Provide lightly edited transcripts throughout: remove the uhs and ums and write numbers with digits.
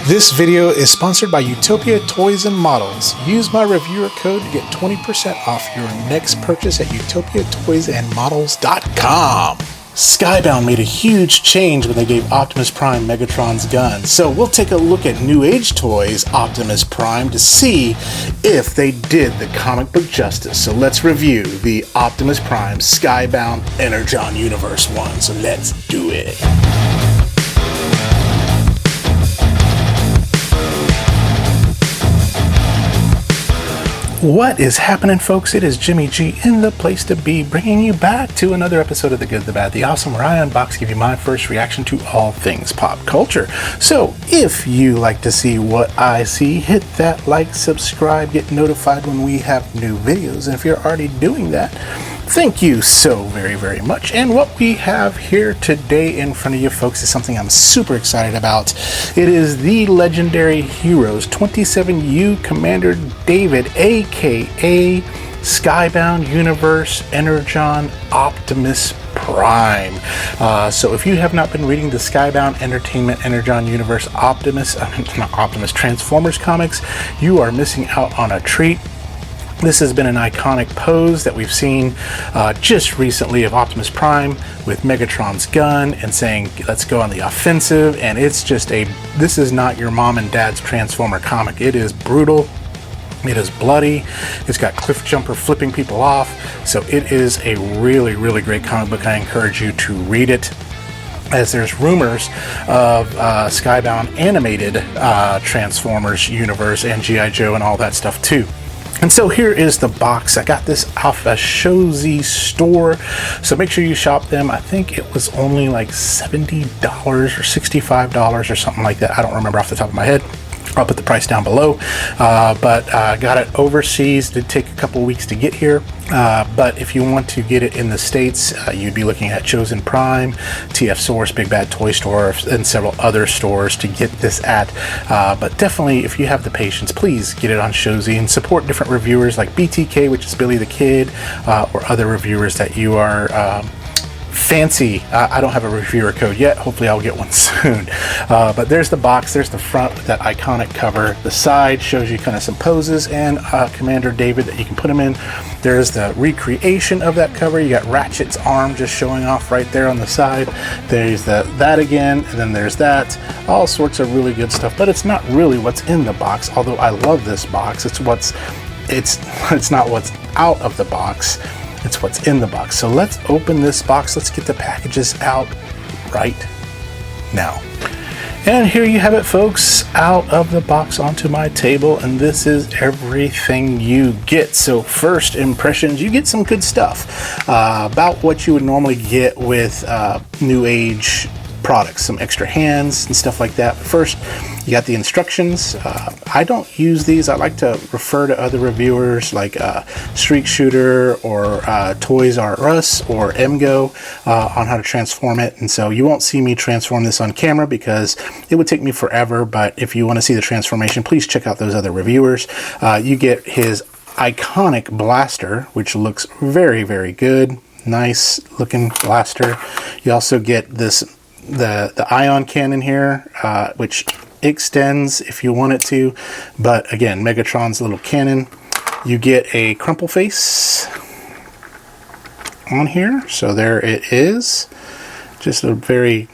This video is sponsored by Utopia Toys and Models. Use my reviewer code to get 20% off your next purchase at utopiatoysandmodels.com. Skybound made a huge change when they gave Optimus Prime Megatron's gun, so we'll take a look at Newage Toys Optimus Prime to see if they did the comic book justice. So let's review the Optimus Prime Skybound Energon Universe one, so let's do it. What is happening, folks? It is Jimmy G in the place to be, bringing you back to another episode of The Good, The Bad, The Awesome, where I unbox, give you my first reaction to all things pop culture. So if you like to see what I see, hit that like, subscribe, get notified when we have new videos. And if you're already doing that, thank you so very, very much. And what we have here today in front of you, folks, is something I'm super excited about. It is the Legendary Heroes 27U Commander David, aka Skybound Universe Energon Optimus Prime. So if you have not been reading the Skybound Entertainment Energon Universe Optimus Transformers comics, you are missing out on a treat. This has been an iconic pose that we've seen just recently of Optimus Prime with Megatron's gun and saying, let's go on the offensive. And it's just this is not your mom and dad's Transformer comic. It is brutal. It is bloody. It's got Cliff Jumper flipping people off. So it is a really, really great comic book. I encourage you to read it, as there's rumors of Skybound animated Transformers universe and G.I. Joe and all that stuff too. And so here is the box. I got this off a Shozy store, so make sure you shop them. I think it was only like $70 or $65 or something like that. I don't remember off the top of my head. I'll put the price down below, but got it overseas. Did take a couple weeks to get here, but if you want to get it in the States, you'd be looking at Chosen Prime, TF Source, Big Bad Toy Store, and several other stores to get this at. But definitely, if you have the patience, please get it on Shozy and support different reviewers like BTK, which is Billy the Kid, or other reviewers that you are fancy. I don't have a reviewer code yet. Hopefully I'll get one soon. But there's the box. There's the front with that iconic cover. The side shows you kind of some poses and Commander David that you can put him in. There's the recreation of that cover. You got Ratchet's arm just showing off right there on the side. There's that again, and then there's that. All sorts of really good stuff, but it's not really what's in the box. Although I love this box. It's not what's out of the box. It's what's in the box. So let's open this box. Let's get the packages out right now. And here you have it, folks, out of the box onto my table, and this is everything you get. So first impressions, you get some good stuff about what you would normally get with Newage products, some extra hands and stuff like that. But first, you got the instructions. I don't use these. I like to refer to other reviewers like Streak Shooter or Toys R Us or MGO on how to transform it. And so you won't see me transform this on camera because it would take me forever. But if you want to see the transformation, please check out those other reviewers. You get his iconic blaster, which looks very, very good. Nice looking blaster. You also get the ion cannon here, which extends if you want it to, but again, Megatron's little cannon. You get a crumple face on here, so there it is, just a very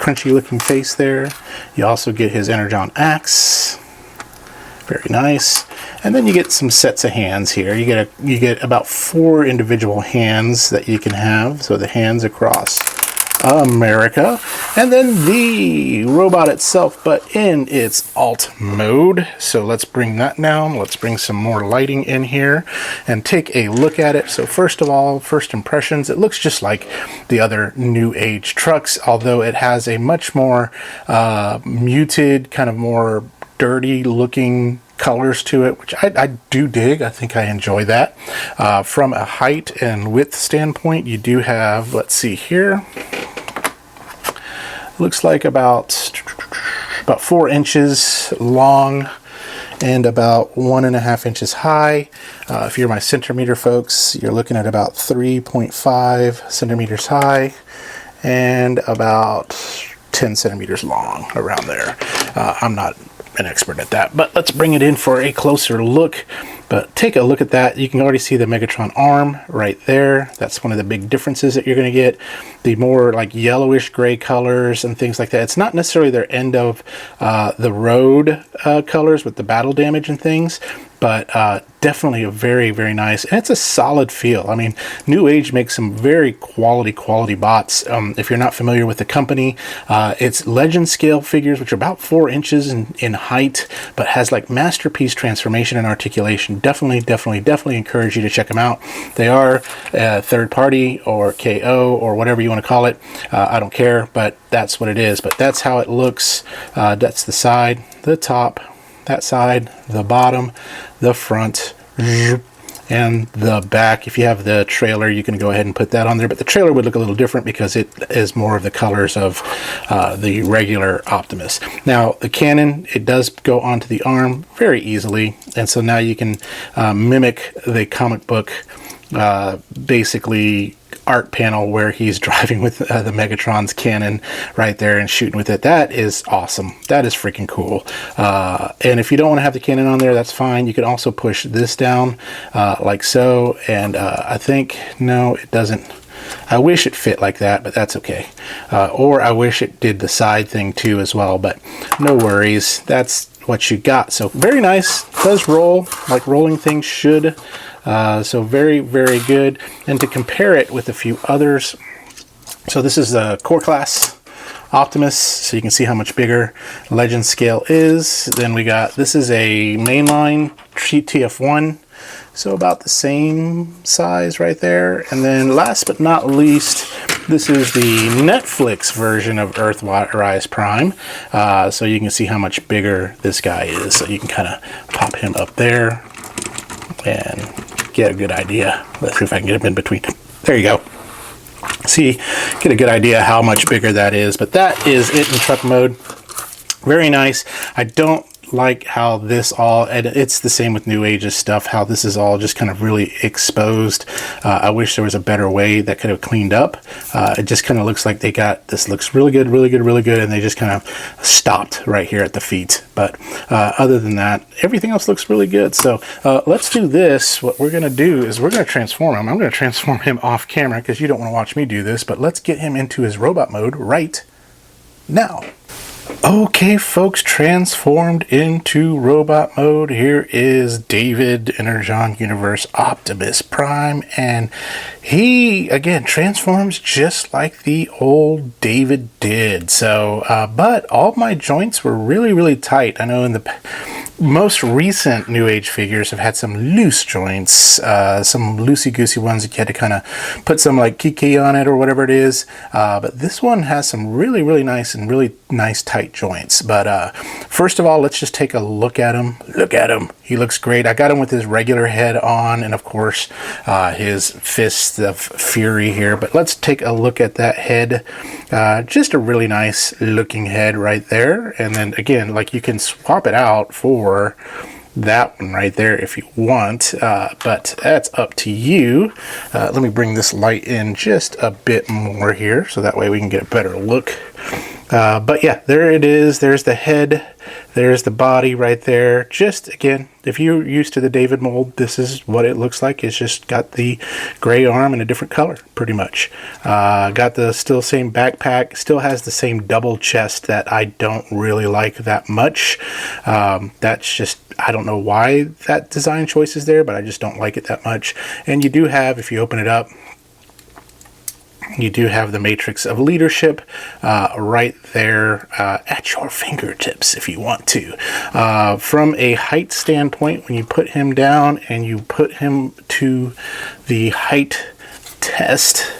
crunchy looking face there. You also get his Energon axe, very nice. And then you get some sets of hands here. You get about 4 individual hands that you can have, so the hands across America, and then the robot itself, but in its alt mode. So let's bring that down. Let's bring some more lighting in here and take a look at it. So first of all, first impressions, it looks just like the other Newage trucks, although it has a much more muted, kind of more dirty looking colors to it, which I do dig. I think I enjoy that. From a height and width standpoint, you do have, let's see here, looks like about 4 inches long and about 1.5 inches high. If you're my centimeter folks, you're looking at about 3.5 centimeters high and about 10 centimeters long, around there. I'm not an expert at that. But let's bring it in for a closer look. But take a look at that. You can already see the Megatron arm right there. That's one of the big differences that you're going to get. The more like yellowish gray colors and things like that. It's not necessarily their end of the road colors with the battle damage and things, but definitely a very, very nice, and it's a solid feel. I mean, Newage makes some very quality bots. If you're not familiar with the company, it's legend scale figures, which are about 4 inches in height, but has like masterpiece transformation and articulation. Definitely encourage you to check them out. They are third party or KO or whatever you want to call it. I don't care, but that's what it is. But that's how it looks. That's the side, the top, that side, the bottom, the front, and the back. If you have the trailer, you can go ahead and put that on there, but the trailer would look a little different because it is more of the colors of the regular Optimus. Now the cannon, it does go onto the arm very easily, and so now you can mimic the comic book basically art panel where he's driving with the Megatron's cannon right there and shooting with it. That is awesome. That is freaking cool. And if you don't want to have the cannon on there, that's fine. You can also push this down like so, and I think, no, it doesn't. I wish it fit like that, but that's okay. Or I wish it did the side thing too as well, but no worries. That's what you got. So very nice. Does roll like rolling things should. So very, very good. And to compare it with a few others, so this is the core class Optimus, so you can see how much bigger legend scale is. Then we got, this is a mainline TF1, so about the same size right there. And then last but not least, this is the Netflix version of Earthrise Prime. So you can see how much bigger this guy is. So you can kind of pop him up there and get a good idea. Let's see if I can get him in between. There you go. See, get a good idea how much bigger that is. But that is it in truck mode. Very nice. I don't like how this all, and it's the same with Newage's stuff, how this is all just kind of really exposed. I wish there was a better way that could have cleaned up. It just kind of looks like they got, this looks really good, and they just kind of stopped right here at the feet. But other than that, everything else looks really good. So let's do this. What we're going to do is we're going to transform him. I'm going to transform him off camera because you don't want to watch me do this, but let's get him into his robot mode right now. Okay, folks, transformed into robot mode. Here is David Energon Universe Optimus Prime, and he, again, transforms just like the old David did. So, but all my joints were really, really tight. I know in the most recent Newage figures have had some loose joints, some loosey-goosey ones that you had to kind of put some like kiki on it or whatever it is. But this one has some really, really nice and really nice tight joints. But first of all, let's just take a look at him. Look at him. He looks great. I got him with his regular head on, and of course his fists of fury here. But let's take a look at that head. Just a really nice looking head right there. And then again, like, you can swap it out for that one right there if you want, but that's up to you. Let me bring this light in just a bit more here so that way we can get a better look. But yeah, there it is. There's the head. There's the body right there. Just, again, if you're used to the David mold, this is what it looks like. It's just got the gray arm in a different color, pretty much. Got the still same backpack. Still has the same double chest that I don't really like that much. That's just, I don't know why that design choice is there, but I just don't like it that much. And you do have, if you open it up, you do have the matrix of leadership right there at your fingertips if you want to. From a height standpoint, when you put him down and you put him to the height test,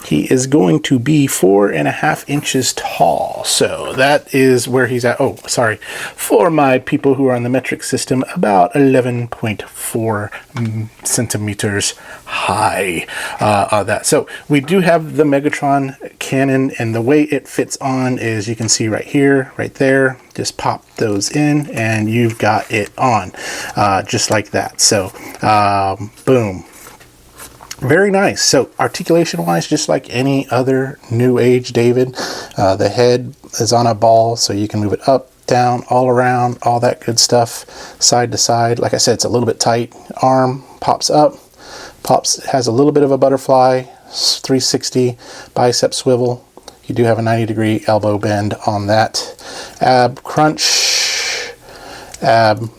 he is going to be 4.5 inches tall. So that is where he's at. Oh, sorry. For my people who are on the metric system, about 11.4 centimeters high on that. So we do have the Megatron cannon, and the way it fits on is, you can see right here, right there. Just pop those in and you've got it on just like that. So boom. Very nice. So articulation wise, just like any other Newage David, the head is on a ball, so you can move it up, down, all around, all that good stuff, side to side. Like I said, it's a little bit tight. Arm pops up, has a little bit of a butterfly, 360 bicep swivel. You do have a 90-degree elbow bend on that. Ab crunch, ab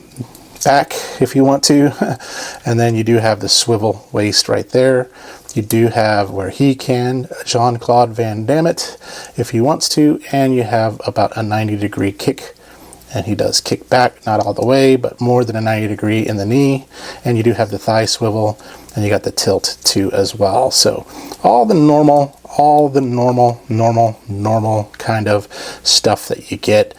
back if you want to. And then you do have the swivel waist right there. You do have where he can Jean-Claude Van Damme it if he wants to, and you have about a 90-degree kick, and he does kick back, not all the way, but more than a 90-degree in the knee. And you do have the thigh swivel, and you got the tilt too as well. So all the normal kind of stuff that you get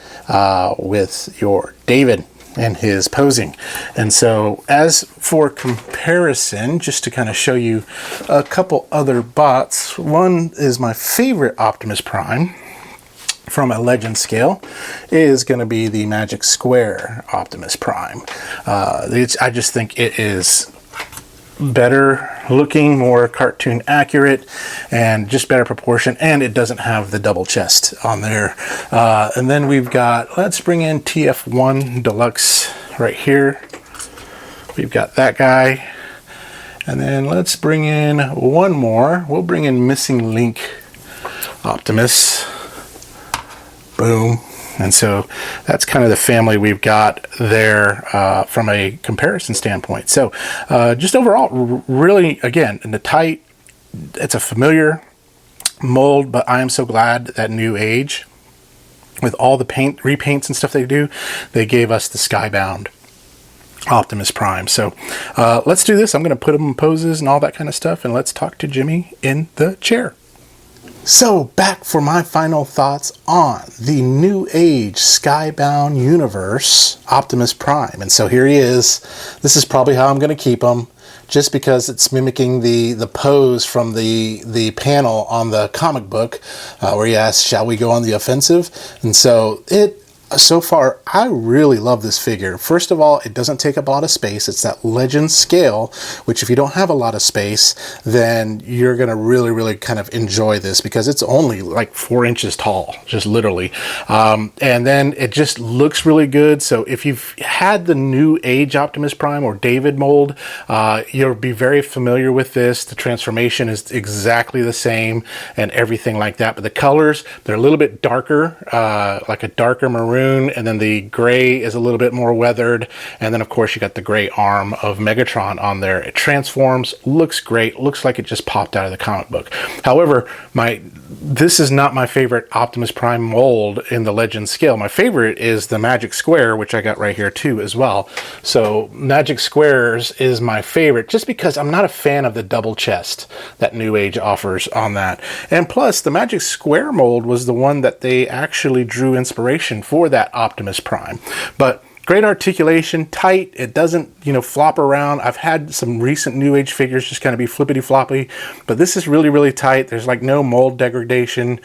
with your David and his posing. And so as for comparison, just to kind of show you a couple other bots, one is my favorite Optimus Prime from a legend scale is going to be the Magic Square Optimus Prime. I just think it is better looking, more cartoon accurate, and just better proportion, and it doesn't have the double chest on there. And then we've got, let's bring in TF1 Deluxe right here. We've got that guy, and then let's bring in one more. We'll bring in Missing Link Optimus. Boom. And so that's kind of the family we've got there from a comparison standpoint. So just overall, really, again, in the tight, it's a familiar mold, but I am so glad that Newage, with all the repaints and stuff they do, they gave us the Skybound Optimus Prime. So let's do this. I'm going to put him in poses and all that kind of stuff, and let's talk to Jimmy in the chair. So back for my final thoughts on the Newage Skybound Universe Optimus Prime. And so here he is. This is probably how I'm going to keep him, just because it's mimicking the pose from the panel on the comic book where he asks, shall we go on the offensive? And so so far, I really love this figure. First of all, it doesn't take up a lot of space. It's that legend scale, which if you don't have a lot of space, then you're going to really kind of enjoy this, because it's only like 4 inches tall, just literally. And then it just looks really good. So if you've had the Newage Optimus Prime or David mold, you'll be very familiar with this. The transformation is exactly the same and everything like that. But the colors, they're a little bit darker, like a darker maroon. And then the gray is a little bit more weathered, and then of course you got the gray arm of Megatron on there. It transforms, looks great, looks like it just popped out of the comic book. However, this is not my favorite Optimus Prime mold in the legend scale. My favorite is the Magic Square, which I got right here too as well. So Magic Squares is my favorite, just because I'm not a fan of the double chest that Newage offers on that. And plus, the Magic Square mold was the one that they actually drew inspiration for that Optimus Prime. But great articulation, tight, it doesn't, flop around. I've had some recent Newage figures just kind of be flippity floppy, but this is really tight. There's like no mold degradation,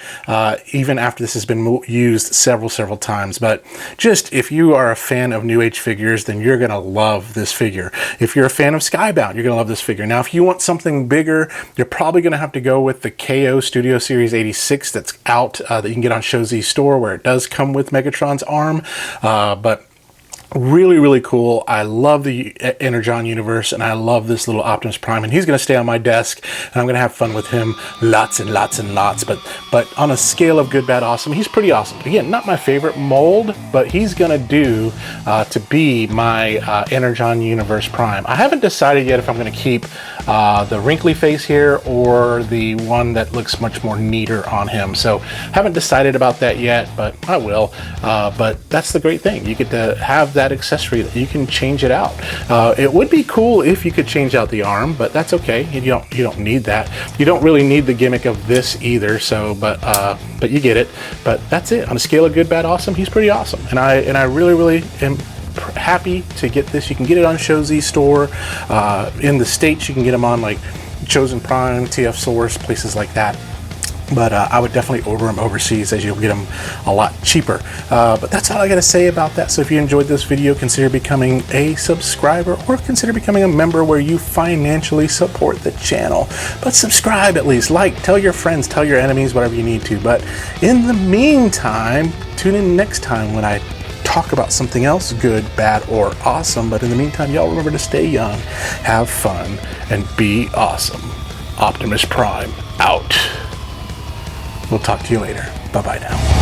even after this has been used several times. But just, if you are a fan of Newage figures, then you're going to love this figure. If you're a fan of Skybound, you're going to love this figure. Now, if you want something bigger, you're probably going to have to go with the KO Studio Series 86 that's out, that you can get on SHFiguarts store, where it does come with Megatron's arm, but really cool. I love the Energon Universe, and I love this little Optimus Prime, and he's going to stay on my desk, and I'm going to have fun with him lots and lots. But on a scale of good, bad, awesome, he's pretty awesome. Again, not my favorite mold, but he's going to do to be my Energon Universe Prime. I haven't decided yet if I'm going to keep the wrinkly face here or the one that looks much more neater on him. So haven't decided about that yet, but I will. But that's the great thing. You get to have that accessory that you can change it out. It would be cool if you could change out the arm, but that's okay. You don't need that. You don't really need the gimmick of this either. So, but you get it. But that's it. On a scale of good, bad, awesome, he's pretty awesome, and I really am happy to get this. You can get it on SHFiguarts store. In the States, you can get them on like Chosen Prime, TF Source, places like that. But I would definitely order them overseas, as you'll get them a lot cheaper. But that's all I got to say about that. So if you enjoyed this video, consider becoming a subscriber, or consider becoming a member where you financially support the channel. But subscribe at least, tell your friends, tell your enemies, whatever you need to. But in the meantime, tune in next time when I talk about something else good, bad, or awesome. But in the meantime, y'all remember to stay young, have fun, and be awesome. Optimus Prime out. We'll talk to you later. Bye-bye now.